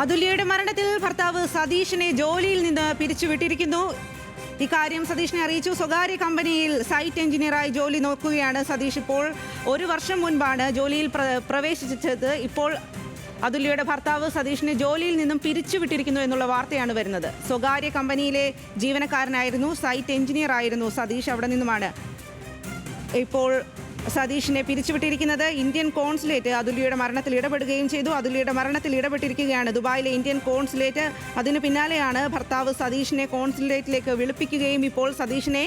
അതുല്യയുടെ മരണത്തിൽ ഭർത്താവ് സതീഷിനെ ജോലിയിൽ നിന്ന് പിരിച്ചുവിട്ടിരിക്കുന്നു. ഇക്കാര്യം സതീഷിനെ അറിയിച്ചു. സ്വകാര്യ കമ്പനിയിൽ സൈറ്റ് എഞ്ചിനീയറായി ജോലി നോക്കുകയാണ് സതീഷ്. ഇപ്പോൾ 1 വർഷം മുൻപാണ് ജോലിയിൽ പ്രവേശിച്ചത്. ഇപ്പോൾ അതുല്യയുടെ ഭർത്താവ് സതീഷിനെ ജോലിയിൽ നിന്നും പിരിച്ചുവിട്ടിരിക്കുന്നു എന്നുള്ള വാർത്തയാണ് വരുന്നത്. സ്വകാര്യ കമ്പനിയിലെ ജീവനക്കാരനായിരുന്നു, സൈറ്റ് എഞ്ചിനീയർ ആയിരുന്നു സതീഷ്. അവിടെ നിന്നുമാണ് ഇപ്പോൾ സതീഷിനെ പിരിച്ചുവിട്ടിരിക്കുന്നത്. ഇന്ത്യൻ കോൺസുലേറ്റ് അതുല്യയുടെ മരണത്തിൽ ഇടപെടുകയും ചെയ്തു. അതുല്യയുടെ മരണത്തിൽ ഇടപെട്ടിരിക്കുകയാണ് ദുബായിലെ ഇന്ത്യൻ കോൺസുലേറ്റ്. അതിനു പിന്നാലെയാണ് ഭർത്താവ് സതീഷിനെ കോൺസുലേറ്റിലേക്ക് വിളിപ്പിക്കുകയും ഇപ്പോൾ സതീഷിനെ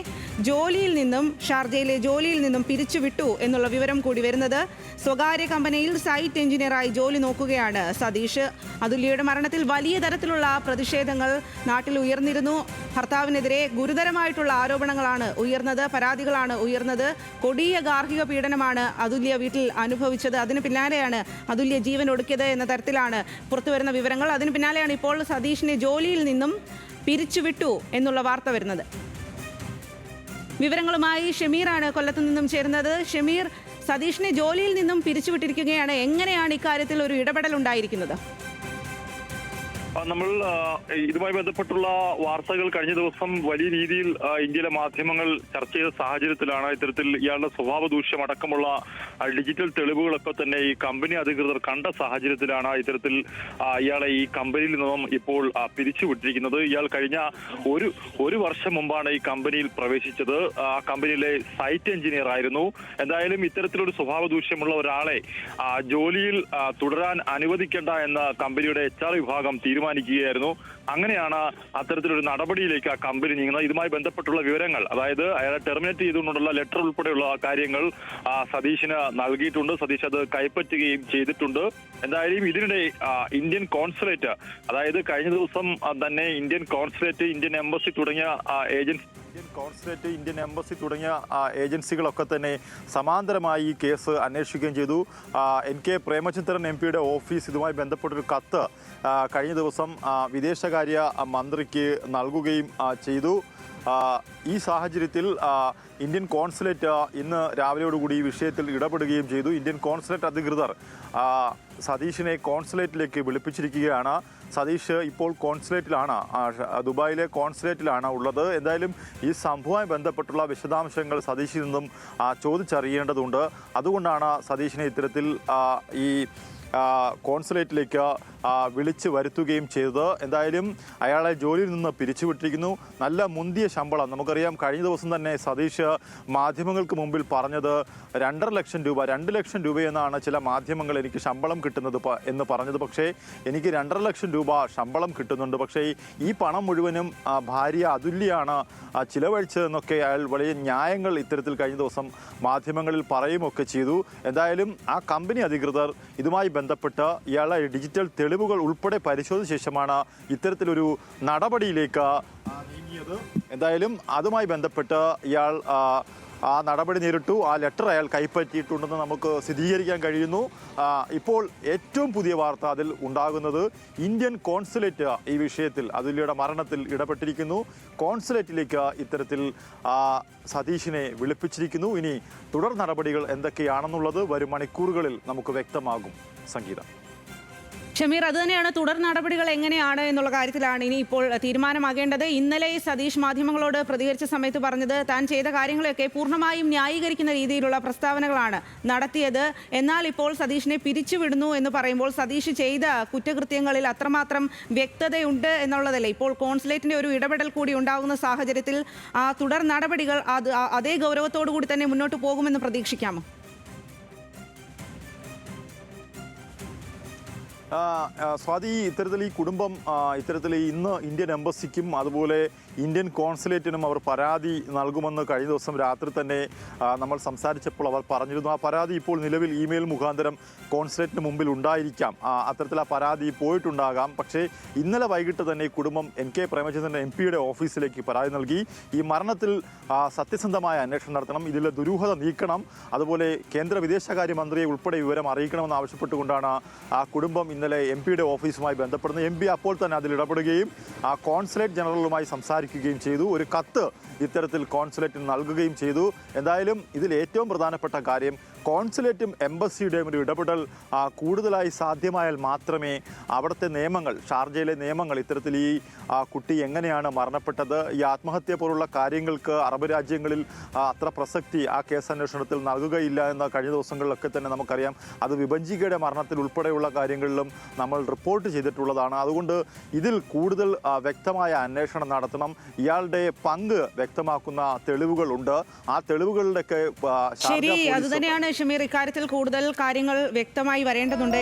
ജോലിയിൽ നിന്നും ഷാർജയിലെ ജോലിയിൽ നിന്നും പിരിച്ചുവിട്ടു എന്നുള്ള വിവരം കൂടി വരുന്നത്. സ്വകാര്യ കമ്പനിയിൽ സൈറ്റ് എഞ്ചിനീയറായി ജോലി നോക്കുകയാണ് സതീഷ്. അതുല്യയുടെ മരണത്തിൽ വലിയ തരത്തിലുള്ള പ്രതിഷേധങ്ങൾ നാട്ടിൽ ഉയർന്നിരുന്നു. ഭർത്താവിനെതിരെ ഗുരുതരമായിട്ടുള്ള ആരോപണങ്ങളാണ് ഉയർന്നത്, പരാതികളാണ് ഉയർന്നത്. കൊടിയ ഗാർഹിക പീഡനമാണ് അതുല്യ വീട്ടിൽ അനുഭവിച്ചത്. അതിന് പിന്നാലെയാണ് അതുല്യ ജീവൻ ഒടുക്കിയത് എന്ന തരത്തിലാണ് പുറത്തുവരുന്ന വിവരങ്ങൾ. അതിന് പിന്നാലെയാണ് ഇപ്പോൾ സതീഷിനെ ജോലിയിൽ നിന്നും പിരിച്ചുവിട്ടു എന്നുള്ള വാർത്ത വരുന്നത്. വിവരങ്ങളുമായി ഷമീറാണ് കൊല്ലത്തു നിന്നും ചേരുന്നത്. ഷമീർ, സതീഷിനെ ജോലിയിൽ നിന്നും പിരിച്ചുവിട്ടിരിക്കുകയാണ്. എങ്ങനെയാണ് ഇക്കാര്യത്തിൽ ഒരു ഇടപെടൽ ഉണ്ടായിരിക്കുന്നത്? നമ്മൾ ഇതുമായി ബന്ധപ്പെട്ടുള്ള വാർത്തകൾ കഴിഞ്ഞ ദിവസം വലിയ രീതിയിൽ ഇന്ത്യയിലെ മാധ്യമങ്ങൾ ചർച്ച ചെയ്ത സാഹചര്യത്തിലാണ് ഇത്തരത്തിൽ ഇയാളുടെ സ്വഭാവ ദൂഷ്യം അടക്കമുള്ള ഡിജിറ്റൽ തെളിവുകളൊക്കെ തന്നെ ഈ കമ്പനി അധികൃതർ കണ്ട സാഹചര്യത്തിലാണ് ഇത്തരത്തിൽ ഇയാളെ ഈ കമ്പനിയിൽ നിന്നും ഇപ്പോൾ പിരിച്ചുവിട്ടിരിക്കുന്നത്. ഇയാൾ കഴിഞ്ഞ ഒരു വർഷം മുമ്പാണ് ഈ കമ്പനിയിൽ പ്രവേശിച്ചത്. ആ കമ്പനിയിലെ സൈറ്റ് എഞ്ചിനീയർ ആയിരുന്നു. എന്തായാലും ഇത്തരത്തിലൊരു സ്വഭാവ ദൂഷ്യമുള്ള ഒരാളെ ജോലിയിൽ തുടരാൻ അനുവദിക്കേണ്ട എന്ന കമ്പനിയുടെ HR വിഭാഗം തീരുമാനിക്കുകയായിരുന്നു. അങ്ങനെയാണ് അത്തരത്തിലൊരു നടപടിയിലേക്ക് ആ കമ്പനി നീങ്ങുന്നത്. ഇതുമായി ബന്ധപ്പെട്ടുള്ള വിവരങ്ങൾ, അതായത് അയാളെ ടെർമിനേറ്റ് ചെയ്തുകൊണ്ടുള്ള ലെറ്റർ ഉൾപ്പെടെയുള്ള കാര്യങ്ങൾ സതീഷിന് നൽകിയിട്ടുണ്ട്. സതീഷ് അത് കൈപ്പറ്റുകയും ചെയ്തിട്ടുണ്ട്. എന്തായാലും ഇതിനിടെ ഇന്ത്യൻ കോൺസുലേറ്റ്, അതായത് കഴിഞ്ഞ ദിവസം തന്നെ ഇന്ത്യൻ കോൺസുലേറ്റ്, ഇന്ത്യൻ എംബസി തുടങ്ങിയ ഏജൻസികളൊക്കെ തന്നെ സമാന്തരമായി ഈ കേസ് അന്വേഷിക്കുകയും ചെയ്തു. NK പ്രേമചന്ദ്രൻ MP യുടെ ഓഫീസ് ഇതുമായി ബന്ധപ്പെട്ടൊരു കത്ത് കഴിഞ്ഞ ദിവസം വിദേശകാര്യ മന്ത്രിക്ക് നൽകുകയും ചെയ്തു. ഈ സാഹചര്യത്തിൽ ഇന്ത്യൻ കോൺസുലേറ്റ് ഇന്ന് രാവിലെയോടുകൂടി ഈ വിഷയത്തിൽ ഇടപെടുകയും ചെയ്തു. ഇന്ത്യൻ കോൺസുലേറ്റ് അധികൃതർ സതീഷിനെ കോൺസുലേറ്റിലേക്ക് വിളിപ്പിച്ചിരിക്കുകയാണ്. സതീഷ് ഇപ്പോൾ കോൺസുലേറ്റിലാണ്, ദുബായിലെ കോൺസുലേറ്റിലാണ് ഉള്ളത്. എന്തായാലും ഈ സംഭവവുമായി ബന്ധപ്പെട്ടുള്ള വിശദാംശങ്ങൾ സതീഷിൽ നിന്നും ചോദിച്ചറിയേണ്ടതുണ്ട്. അതുകൊണ്ടാണ് സതീഷിനെ ഇത്തരത്തിൽ ഈ കോൺസുലേറ്റിലേക്ക് വിളിച്ചു വരുത്തുകയും ചെയ്തത്. എന്തായാലും അയാളെ ജോലിയിൽ നിന്ന് പിരിച്ചുവിട്ടിരിക്കുന്നു. നല്ല മുന്തിയ ശമ്പളം, നമുക്കറിയാം കഴിഞ്ഞ ദിവസം തന്നെ സതീഷ് മാധ്യമങ്ങൾക്ക് മുമ്പിൽ പറഞ്ഞത് 2.5 ലക്ഷം രൂപ, 2 ലക്ഷം രൂപയെന്നാണ് ചില മാധ്യമങ്ങൾ എനിക്ക് ശമ്പളം കിട്ടുന്നത് എന്ന് പറഞ്ഞത്. പക്ഷേ എനിക്ക് 2.5 ലക്ഷം രൂപ ശമ്പളം കിട്ടുന്നുണ്ട്, പക്ഷേ ഈ പണം മുഴുവനും ഭാര്യ അതുല്യാണ് ചിലവഴിച്ചതെന്നൊക്കെ അയാൾ വലിയ ന്യായങ്ങൾ ഇത്തരത്തിൽ കഴിഞ്ഞ ദിവസം മാധ്യമങ്ങളിൽ പറയുമൊക്കെ ചെയ്തു. എന്തായാലും ആ കമ്പനി അധികൃതർ ഇതുമായി ബന്ധപ്പെട്ട് ഇയാളെ ഡിജിറ്റൽ തെളിവുകൾ ഉൾപ്പെടെ പരിശോധിച്ച ശേഷമാണ് ഇത്തരത്തിലൊരു നടപടിയിലേക്ക് നീങ്ങിയത്. എന്തായാലും അതുമായി ബന്ധപ്പെട്ട് ഇയാൾ ആ നടപടി നേരിട്ടു. ആ ലെറ്റർ അയാൾ കൈപ്പറ്റിയിട്ടുണ്ടെന്ന് നമുക്ക് സ്ഥിരീകരിക്കാൻ കഴിയുന്നു. ഇപ്പോൾ ഏറ്റവും പുതിയ വാർത്ത അതിൽ ഉണ്ടാകുന്നത് ഇന്ത്യൻ കോൺസുലേറ്റ് ഈ വിഷയത്തിൽ അതുല്യയുടെ മരണത്തിൽ ഇടപെട്ടിരിക്കുന്നു. കോൺസുലേറ്റിലേക്ക് ഇത്തരത്തിൽ സതീഷിനെ വിളിപ്പിച്ചിരിക്കുന്നു. ഇനി തുടർ നടപടികൾ എന്തൊക്കെയാണെന്നുള്ളത് വരും മണിക്കൂറുകളിൽ നമുക്ക് വ്യക്തമാകും. സംഗീത. ഷമീർ, അത് തന്നെയാണ്, തുടർ നടപടികൾ എങ്ങനെയാണ് എന്നുള്ള കാര്യത്തിലാണ് ഇനി ഇപ്പോൾ തീരുമാനമാകേണ്ടത്. ഇന്നലെ സതീഷ് മാധ്യമങ്ങളോട് പ്രതികരിച്ച സമയത്ത് പറഞ്ഞത് താൻ ചെയ്ത കാര്യങ്ങളെയൊക്കെ പൂർണ്ണമായും ന്യായീകരിക്കുന്ന രീതിയിലുള്ള പ്രസ്താവനകളാണ് നടത്തിയത്. എന്നാൽ ഇപ്പോൾ സതീഷിനെ പിരിച്ചുവിടുന്നു എന്ന് പറയുമ്പോൾ സതീഷ് ചെയ്ത കുറ്റകൃത്യങ്ങളിൽ അത്രമാത്രം വ്യക്തതയുണ്ട് എന്നുള്ളതല്ലേ. ഇപ്പോൾ കോൺസുലേറ്റിന്റെ ഒരു ഇടപെടൽ കൂടി ഉണ്ടാകുന്ന സാഹചര്യത്തിൽ ആ തുടർ നടപടികൾ അതേ ഗൗരവത്തോടു കൂടി തന്നെ മുന്നോട്ട് പോകുമെന്ന് പ്രതീക്ഷിക്കാമോ? സ്വാതി, ഇത്തരത്തിൽ ഈ കുടുംബം ഇത്തരത്തിൽ ഇന്ന് ഇന്ത്യൻ എംബസിക്കും അതുപോലെ ഇന്ത്യൻ കോൺസുലേറ്റിനും അവർ പരാതി നൽകുമെന്ന് കഴിഞ്ഞ ദിവസം രാത്രി തന്നെ നമ്മൾ സംസാരിച്ചപ്പോൾ അവർ പറഞ്ഞിരുന്നു. ആ പരാതി ഇപ്പോൾ നിലവിൽ ഇമെയിൽ മുഖാന്തരം കോൺസുലേറ്റിന് മുമ്പിൽ ഉണ്ടായിരിക്കാം. അത്തരത്തിൽ ആ പരാതി പോയിട്ടുണ്ടാകാം. പക്ഷേ ഇന്നലെ വൈകിട്ട് തന്നെ ഈ കുടുംബം NK പ്രേമചന്ദ്രൻ MP യുടെ ഓഫീസിലേക്ക് പരാതി നൽകി. ഈ മരണത്തിൽ സത്യസന്ധമായ അന്വേഷണം നടത്തണം, ഇതിലെ ദുരൂഹത നീക്കണം, അതുപോലെ കേന്ദ്ര വിദേശകാര്യ മന്ത്രിയെ ഉൾപ്പെടെ വിവരം അറിയിക്കണമെന്ന് ആവശ്യപ്പെട്ടുകൊണ്ടാണ് ആ കുടുംബം ഇന്നലെ MP യുടെ ഓഫീസുമായി ബന്ധപ്പെടുന്നത്. MP അപ്പോൾ തന്നെ അതിൽ ഇടപെടുകയും കോൺസുലേറ്റ് ജനറലുമായി സംസാരിക്കുകയും ചെയ്തു. ഒരു കത്ത് ഇത്തരത്തിൽ കോൺസുലേറ്റിന് നൽകുകയും ചെയ്തു. എന്തായാലും ഇതിൽ ഏറ്റവും പ്രധാനപ്പെട്ട കാര്യം കോൺസുലേറ്റും എംബസിയുടെയും ഒരു ഇടപെടൽ കൂടുതലായി സാധ്യമായാൽ മാത്രമേ അവിടുത്തെ നിയമങ്ങൾ, ഷാർജയിലെ നിയമങ്ങൾ, ഇത്തരത്തിൽ ഈ കുട്ടി എങ്ങനെയാണ് മരണപ്പെട്ടത്, ഈ ആത്മഹത്യ പോലുള്ള കാര്യങ്ങൾക്ക് അറബ് രാജ്യങ്ങളിൽ അത്ര പ്രസക്തി ആ കേസ് അന്വേഷണത്തിൽ നൽകുകയില്ല എന്ന കഴിഞ്ഞ ദിവസങ്ങളിലൊക്കെ തന്നെ നമുക്കറിയാം. അത് വിഭജികയുടെ മരണത്തിൽ ഉൾപ്പെടെയുള്ള കാര്യങ്ങളിലും നമ്മൾ റിപ്പോർട്ട് ചെയ്തിട്ടുള്ളതാണ്. അതുകൊണ്ട് ഇതിൽ കൂടുതൽ വ്യക്തമായ അന്വേഷണം നടത്തണം. ഇയാളുടെ പങ്ക് വ്യക്തമാക്കുന്ന തെളിവുകളുണ്ട്. ആ തെളിവുകളുടെയൊക്കെ ശരി, അതുതന്നെയാണ് ഷമീർ. ഇക്കാര്യത്തിൽ കൂടുതൽ കാര്യങ്ങൾ വ്യക്തമായി വരേണ്ടതുണ്ട്.